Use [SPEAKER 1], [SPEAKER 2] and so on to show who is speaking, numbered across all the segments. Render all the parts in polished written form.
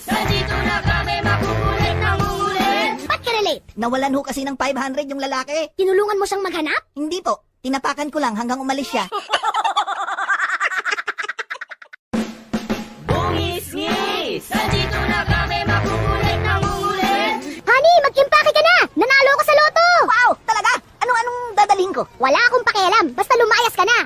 [SPEAKER 1] Nandito na kami, makukulit na ngulit.
[SPEAKER 2] Ba't ka relate?
[SPEAKER 3] Nawalan ho kasi ng 500 yung lalaki.
[SPEAKER 2] Tinulungan mo siyang maghanap?
[SPEAKER 3] Hindi po. Tinapakan ko lang hanggang umalis siya.
[SPEAKER 1] Bungis-ngis, nandito na kami, makukulit na ngulit.
[SPEAKER 2] Honey, mag-impake ka na! Nanalo ko sa loto!
[SPEAKER 3] Wow! Talaga? Anong dadalhin ko?
[SPEAKER 2] Wala akong pakialam, basta lumayas ka na!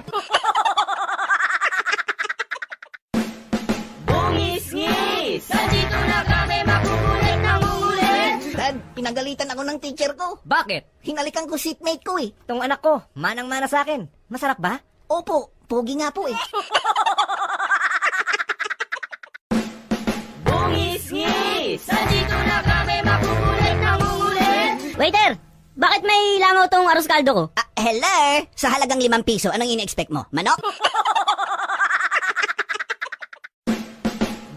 [SPEAKER 1] Bungis-ngis, nandito na kami, makukulit na ngulit.
[SPEAKER 3] Dad, pinagalitan ako ng teacher ko.
[SPEAKER 4] Bakit?
[SPEAKER 3] Hinalikan ko seatmate ko eh.
[SPEAKER 4] Itong anak ko, manang-mana sa akin. Masarap ba?
[SPEAKER 3] Opo, pogi nga po eh.
[SPEAKER 1] Bungis-ngis, nandito na kami, makukulit na ngulit.
[SPEAKER 4] Waiter! Bakit may langaw tong arroz caldo ko?
[SPEAKER 3] Hello? Sa halagang 5 piso, anong ini-expect mo? Manok?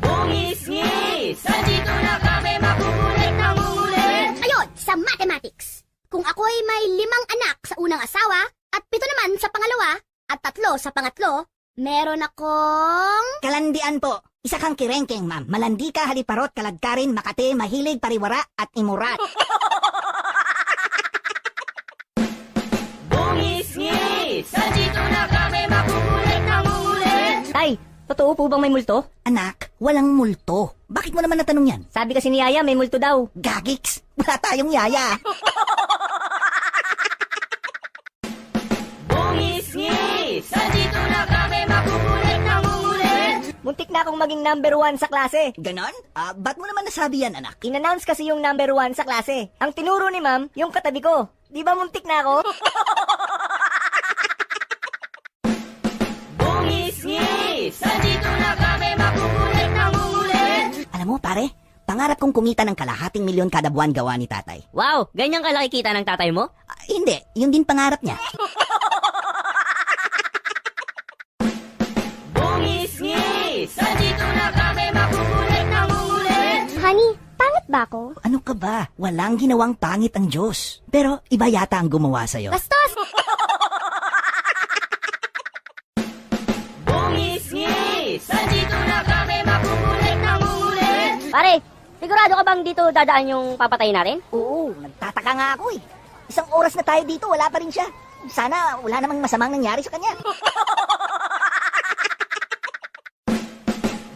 [SPEAKER 1] Bungis-ngis, nandito na kami, makukulit na ngulit.
[SPEAKER 2] Ayun, sa mathematics. Kung ako ay may 5 anak sa unang asawa, at 7 naman sa pangalawa, at 3 sa pangatlo, meron akong...
[SPEAKER 3] Kalandian po. Isa kang kirengkeng, ma'am. Malandi ka, haliparot, kalagkarin, makate, mahilig, pariwara, at imurat.
[SPEAKER 1] Bungis-ngis, nandito na kami, makukulit na ngulit.
[SPEAKER 4] Tay, totoo po bang may multo?
[SPEAKER 3] Anak, walang multo. Bakit mo naman natanong yan?
[SPEAKER 4] Sabi kasi ni Yaya may multo daw.
[SPEAKER 3] Gagiks, wala tayong yaya.
[SPEAKER 1] Bungis-ngis, nandito na kami, makukulit na ngulit.
[SPEAKER 4] Muntik na akong maging number 1 sa klase.
[SPEAKER 3] Ganon? Ba't mo naman nasabi yan, anak?
[SPEAKER 4] In-announce kasi yung number 1 sa klase. Ang tinuro ni ma'am, yung katabi ko. Di ba muntik na ako?
[SPEAKER 1] Bungis-ngis, nandito na kami, makukulit na ngulit.
[SPEAKER 3] Alam mo, pare, pangarap kong kumita ng kalahating milyon kada buwan gawa ni tatay.
[SPEAKER 4] Wow, ganyan kalaki kita ng tatay mo?
[SPEAKER 3] Hindi, yun din pangarap niya.
[SPEAKER 1] Bungis-ngis, nandito na kami, makukulit na ngulit.
[SPEAKER 2] Honey, pangit ba ako?
[SPEAKER 3] Ano ka ba? Walang ginawang pangit ang Diyos. Pero iba yata ang gumawa sa'yo.
[SPEAKER 2] Bastos!
[SPEAKER 1] Bungis-ngis, nandito na kami, makukulit na ngulit.
[SPEAKER 4] Pare, sigurado ka bang dito dadaan yung papatayin natin?
[SPEAKER 3] Oo, nagtataka nga ako eh. Isang oras na tayo dito, wala pa rin siya. Sana wala namang masamang nangyari sa kanya.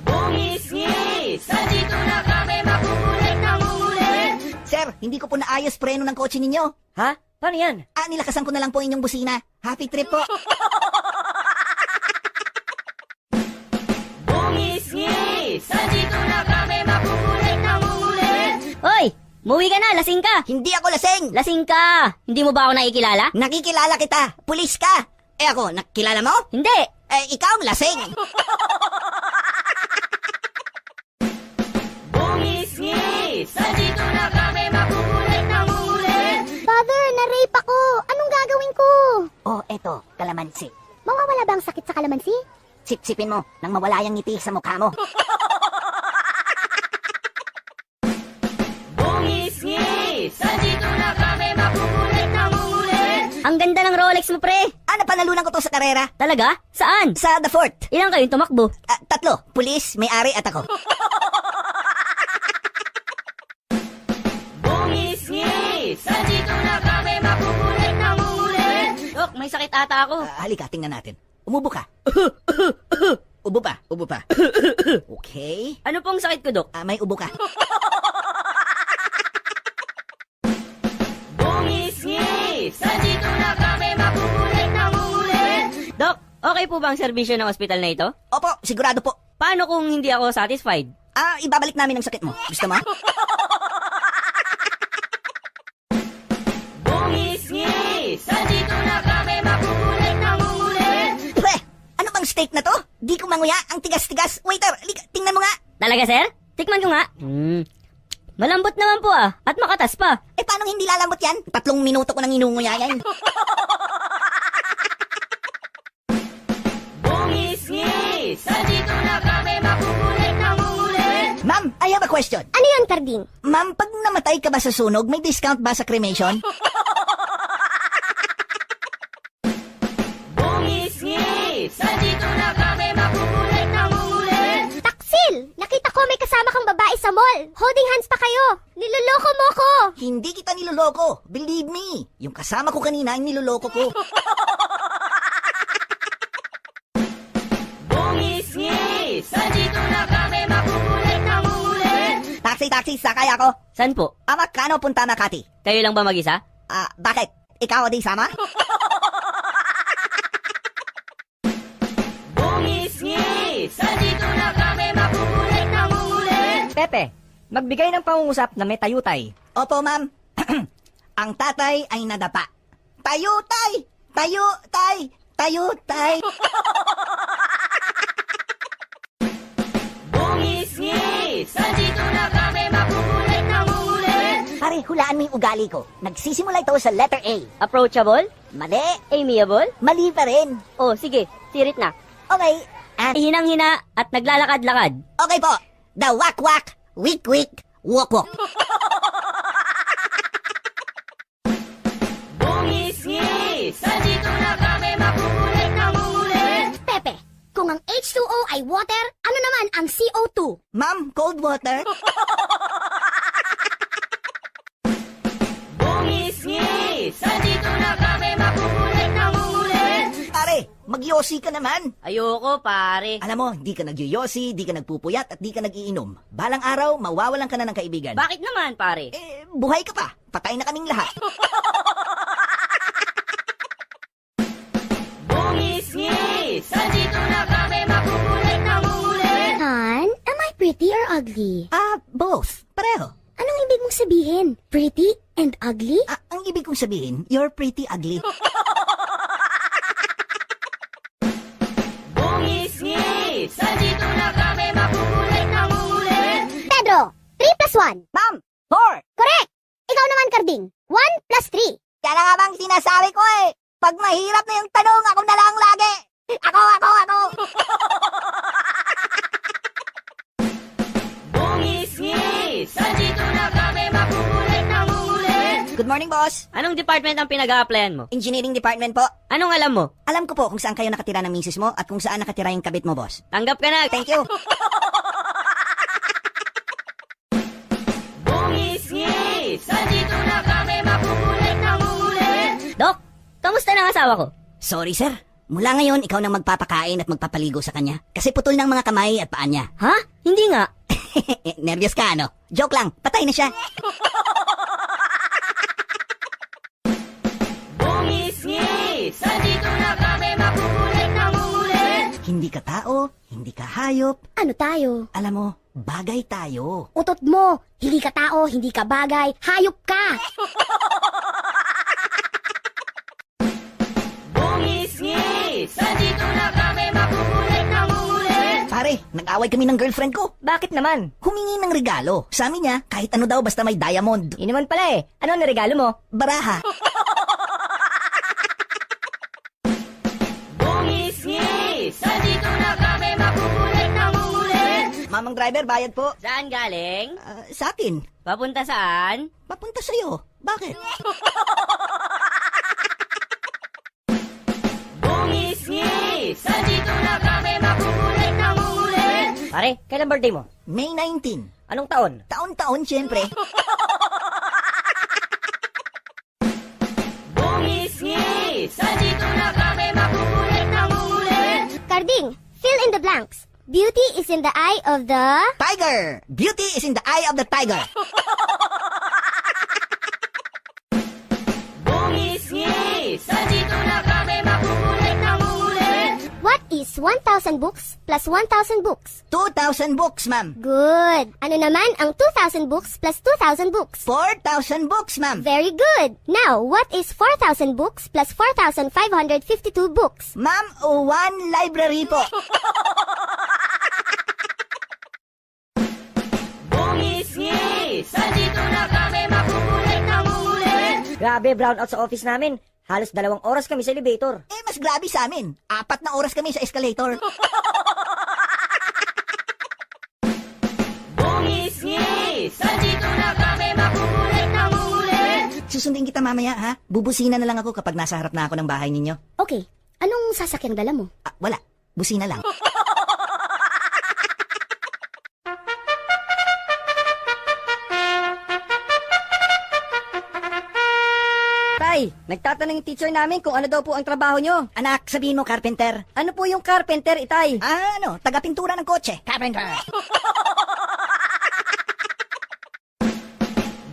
[SPEAKER 1] Bungis-ngis, nandito na kami, makukulit na ngulit.
[SPEAKER 3] Sir, hindi ko po naayos preno ng kotse ninyo.
[SPEAKER 4] Ha? Paano yan?
[SPEAKER 3] Nilakasan ko na lang po inyong busina. Happy trip po.
[SPEAKER 1] Bungis-ngis, nandito na kami, makukulit na ngulit.
[SPEAKER 4] Hoy! Muwi ka na, lasing ka!
[SPEAKER 3] Hindi ako lasing.
[SPEAKER 4] Lasing ka! Hindi mo ba ako nakikilala?
[SPEAKER 3] Nakikilala kita. Pulis ka. Ako, nakilala mo?
[SPEAKER 4] Hindi!
[SPEAKER 3] Ikaw ang lasing.
[SPEAKER 1] Bungis-ngis, nandito na kami, makukulit na ngulit.
[SPEAKER 2] Father, na-rape ako! Anong gagawin ko?
[SPEAKER 3] Oh, eto, kalamansi.
[SPEAKER 2] Mawawala ba ang sakit sa kalamansi?
[SPEAKER 3] Sipsipin mo nang mawala yung ngiti sa mukha mo.
[SPEAKER 1] Bungis-ngis, nandito na kami, makukulit na ngulit.
[SPEAKER 4] Ang ganda ng Rolex mo, pre!
[SPEAKER 3] Napanalunan ko to sa karera.
[SPEAKER 4] Talaga? Saan?
[SPEAKER 3] Sa The Fort.
[SPEAKER 4] Ilang kayong tumakbo?
[SPEAKER 3] 3, pulis, may-ari at ako.
[SPEAKER 1] Bungis-ngis, nandito na kami, makukulit na ngulit.
[SPEAKER 4] Dok, may sakit ata ako.
[SPEAKER 3] Halika, tingnan natin. Umubo ka. Ubo pa, ubo pa. Okay.
[SPEAKER 4] Ano pong sakit ko, Dok?
[SPEAKER 3] May ubo ka.
[SPEAKER 1] Bungis-ngis, nandito na kami, makukulit na ngulit.
[SPEAKER 4] Dok, okay po ba ang serbisyo ng ospital na ito?
[SPEAKER 3] Opo, sigurado po.
[SPEAKER 4] Paano kung hindi ako satisfied?
[SPEAKER 3] Ibabalik namin ang sakit mo. Gusto mo?
[SPEAKER 1] Bungis-ngis, nandito na kami, makukulit na ngulit.
[SPEAKER 3] Pre, ano bang steak na to? Di ko manguya, ang tigas-tigas. Waiter, halika, tingnan mo nga.
[SPEAKER 4] Talaga, sir? Tikman ko nga. Malambot naman po at makatas pa.
[SPEAKER 3] Paano hindi lalambot yan? 3 minuto ko nang inunguya yan.
[SPEAKER 1] Bungis-ngis, nandito na kami, makukulit na ngulit.
[SPEAKER 3] Ma'am, I have a question.
[SPEAKER 2] Ano yun, Karding?
[SPEAKER 3] Ma'am, pag namatay ka ba sa sunog, may discount ba sa cremation?
[SPEAKER 1] Bungis-ngis, nandito na kami, makukulit na ngulit.
[SPEAKER 2] Taksil! Nakita ko may kasama kang babae sa mall. Holding hands pa kayo. Niloloko mo ko.
[SPEAKER 3] Hindi kita niloloko. Believe me. Yung kasama ko kanina ang niloloko ko.
[SPEAKER 1] Bungis-ngis! Nandito na kami, makukulit na ngulit!
[SPEAKER 3] Taxi, sakay ako.
[SPEAKER 4] Saan po?
[SPEAKER 3] Makano punta Makati?
[SPEAKER 4] Kayo lang ba mag-isa?
[SPEAKER 3] Bakit? Ikaw di sama?
[SPEAKER 1] Bungis-ngis! Nandito na kami, makukulit na ngulit!
[SPEAKER 4] Pepe, magbigay ng pangungusap na may tayutay.
[SPEAKER 3] Opo, ma'am. Ang tatay ay nadapa. Tayo, tay! Tayo, tay! Tayo, tay!
[SPEAKER 1] Bungis-ngis! Nandito na kami, makukulit na ngulit!
[SPEAKER 3] Pare, hulaan mo yung ugali ko. Nagsisimula ito sa letter A.
[SPEAKER 4] Approachable?
[SPEAKER 3] Mali.
[SPEAKER 4] Amiable?
[SPEAKER 3] Mali pa rin.
[SPEAKER 4] Oh, sige, sirit na.
[SPEAKER 3] Okay.
[SPEAKER 4] Hinang-hina at naglalakad-lakad.
[SPEAKER 3] Okay po. The wak-wak, wik-wik, wok-wok.
[SPEAKER 1] Bungis-ngis! Nandito na kami, makukulit na ngulit!
[SPEAKER 2] Pepe, kung ang H2O ay water, ano naman ang CO2?
[SPEAKER 3] Ma'am, cold water?
[SPEAKER 1] Bungis-ngis! Nandito na kami, makukulit na ngulit!
[SPEAKER 3] Pare, magyosi ka naman.
[SPEAKER 4] Ayoko, pare.
[SPEAKER 3] Alam mo, di ka nagyoyosi, di ka nagpupuyat, at di ka nagiinom. Balang araw, mawawalan ka na ng kaibigan.
[SPEAKER 4] Bakit naman, pare?
[SPEAKER 3] Buhay ka pa. Patay na kaming lahat.
[SPEAKER 1] Bungis-ngis! Nandito na kami, makukulit na ngulit!
[SPEAKER 2] Han, am I pretty or ugly?
[SPEAKER 3] Both. Pareho.
[SPEAKER 2] Anong ibig mong sabihin? Pretty and ugly?
[SPEAKER 3] Ang ibig kong sabihin, you're pretty ugly.
[SPEAKER 1] Bungis-ngis! Nandito na kami, makukulit na ngulit!
[SPEAKER 2] Pedro, 3 plus 1.
[SPEAKER 3] Ma'am, 4.
[SPEAKER 2] Correct! Ikaw naman, Karding. 1 plus 3.
[SPEAKER 3] Yan na nga bang sinasabi ko eh. Pag mahirap na yung tanong, ako na lang lagi. Ako.
[SPEAKER 1] Bungis-ngis! Nandito na kami, makukulit na ngulit!
[SPEAKER 3] Good morning, boss.
[SPEAKER 4] Anong department ang pinag-a-applyan mo?
[SPEAKER 3] Engineering department po.
[SPEAKER 4] Anong alam mo?
[SPEAKER 3] Alam ko po kung saan kayo nakatira ng misis mo at kung saan nakatira yung kabit mo, boss.
[SPEAKER 4] Tanggap ka na.
[SPEAKER 3] Thank you.
[SPEAKER 1] Bungis-ngis! Nandito na kami, makukulit na ngulit!
[SPEAKER 4] Dok, kamusta na ang asawa ko?
[SPEAKER 3] Sorry, sir. Mula ngayon, ikaw nang magpapakain at magpapaligo sa kanya. Kasi putol ng mga kamay at paa niya.
[SPEAKER 4] Ha? Hindi nga.
[SPEAKER 3] Nervyos ka, ano? Joke lang. Patay na siya.
[SPEAKER 1] Bungis-ngis! Nandito na kami, makukulit na ngulit!
[SPEAKER 3] Hindi ka tao, hindi ka hayop.
[SPEAKER 2] Ano tayo?
[SPEAKER 3] Alam mo, bagay tayo.
[SPEAKER 2] Utot mo. Hindi ka tao, hindi ka bagay. Hayop ka.
[SPEAKER 1] Bungis-ngis! Nandito na kami, makukulit na ngulit!
[SPEAKER 3] Pare, nag-away kami ng girlfriend ko.
[SPEAKER 4] Bakit naman?
[SPEAKER 3] Humingi ng regalo. Sabi niya, kahit ano daw basta may diamond.
[SPEAKER 4] Yun naman pala eh. Ano ang regalo mo?
[SPEAKER 3] Baraha.
[SPEAKER 1] Bungis-ngis! Nandito na kami, makukulit na ngulit!
[SPEAKER 3] Mamang driver, bayad po.
[SPEAKER 4] Saan galing?
[SPEAKER 3] Sa akin.
[SPEAKER 4] Papunta saan?
[SPEAKER 3] Papunta sa'yo. Bakit?
[SPEAKER 1] Bungis-ngis! Nandito na kami, makukulit na ngulit!
[SPEAKER 4] Pare, kailan birthday mo?
[SPEAKER 3] May 19.
[SPEAKER 4] Anong taon?
[SPEAKER 3] Taon-taon, siyempre.
[SPEAKER 1] Bungis-ngis! Nandito na kami, makukulit na ngulit!
[SPEAKER 2] Karding, fill in the blanks. Beauty is in the eye of the...
[SPEAKER 3] Tiger! Beauty is in the eye of the tiger.
[SPEAKER 1] Bungis-ngis! Nandito na kami, makukulit na ngulit!
[SPEAKER 2] What is 1,000 books plus 1,000 books?
[SPEAKER 3] 2,000 books, ma'am.
[SPEAKER 2] Good. Ano naman ang 2,000 books plus 2,000 books?
[SPEAKER 3] 4,000 books, ma'am.
[SPEAKER 2] Very good. Now, what is 4,000 books plus 4,552 books?
[SPEAKER 3] Ma'am, 1 library po.
[SPEAKER 1] Bungis-ngis! Nandito na kami, makukulit na ngulit!
[SPEAKER 4] Grabe, brownout sa office namin. Halos 2 oras kami sa elevator.
[SPEAKER 3] Mas grabe sa amin. 4 na oras kami sa escalator.
[SPEAKER 1] Bungis-ngis! Nandito na kami, makukulit na ngulit!
[SPEAKER 3] Susundin kita mamaya, ha? Bubusina na lang ako kapag nasa harap na ako ng bahay ninyo.
[SPEAKER 2] Okay. Anong sasakyang dala mo?
[SPEAKER 3] Wala. Busina lang.
[SPEAKER 4] Itay, nagtatanong yung teacher namin kung ano daw po ang trabaho nyo.
[SPEAKER 3] Anak, sabihin mo, carpenter.
[SPEAKER 4] Ano po yung carpenter, Itay?
[SPEAKER 3] Taga-pintura ng kotse. Carpenter.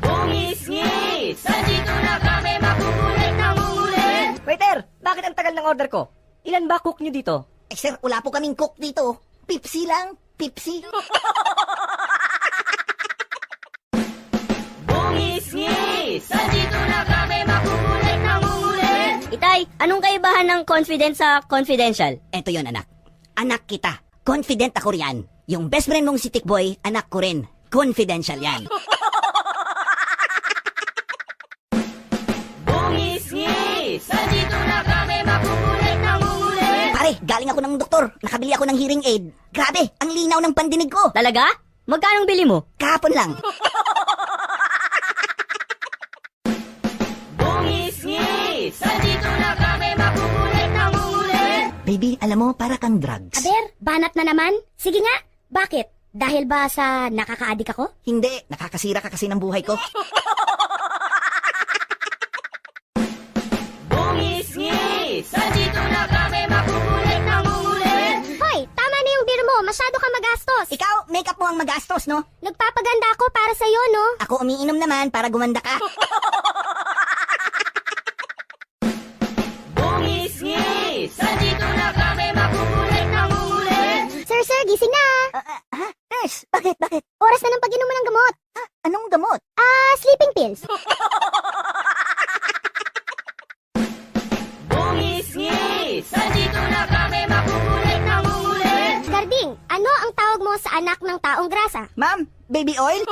[SPEAKER 1] Bungis-ngis! Nandito na kami makukulit na ngulit!
[SPEAKER 4] Waiter, bakit ang tagal ng order ko? Ilan ba cook nyo dito?
[SPEAKER 3] Sir, wala po kaming cook dito. Pipsi lang. Pipsi.
[SPEAKER 1] Bungis-ngis! Nandito na kami makukulit na ngulit!
[SPEAKER 2] Itay, anong kaibahan ng confident sa confidential?
[SPEAKER 3] Eto yon anak. Anak kita. Confident ako riyan. Yung best friend mong si Tikboy, anak ko rin. Confidential yan.
[SPEAKER 1] Bungis-ngis! Nandito na kami makukulit na ngulit!
[SPEAKER 3] Pare, galing ako ng doktor. Nakabili ako ng hearing aid. Grabe, ang linaw ng pandinig ko.
[SPEAKER 2] Talaga? Magkano bili mo?
[SPEAKER 3] Kahapon lang.
[SPEAKER 1] Bungis-ngis! Nandito na kami makukulit na ngulit!
[SPEAKER 3] Baby, alam mo, para kang drugs.
[SPEAKER 2] Aber, banat na naman? Sige nga, bakit? Dahil ba sa nakaka-addict ako?
[SPEAKER 3] Hindi, nakakasira ka kasi ng buhay ko.
[SPEAKER 1] Bungis-ngis! Nandito na kami makukulit na ngulit!
[SPEAKER 2] Hoy, tama na yung beer mo. Masyado ka magastos.
[SPEAKER 3] Ikaw, makeup mo ang magastos, no?
[SPEAKER 2] Nagpapaganda ako para sa'yo, no?
[SPEAKER 3] Ako umiinom naman para gumanda ka.
[SPEAKER 1] Bungis-ngis! Nandito na kami makukulit na ngulit!
[SPEAKER 2] Sir, gising na.
[SPEAKER 3] Nurse, bakit?
[SPEAKER 2] Oras na ng pag-inom mo ng gamot.
[SPEAKER 3] Anong gamot?
[SPEAKER 2] Sleeping pills.
[SPEAKER 1] Bungis-ngis! Nandito na kami makukulit na ngulit!
[SPEAKER 2] Garding, ano ang tawag mo sa anak ng taong grasa?
[SPEAKER 3] Ma'am, baby oil?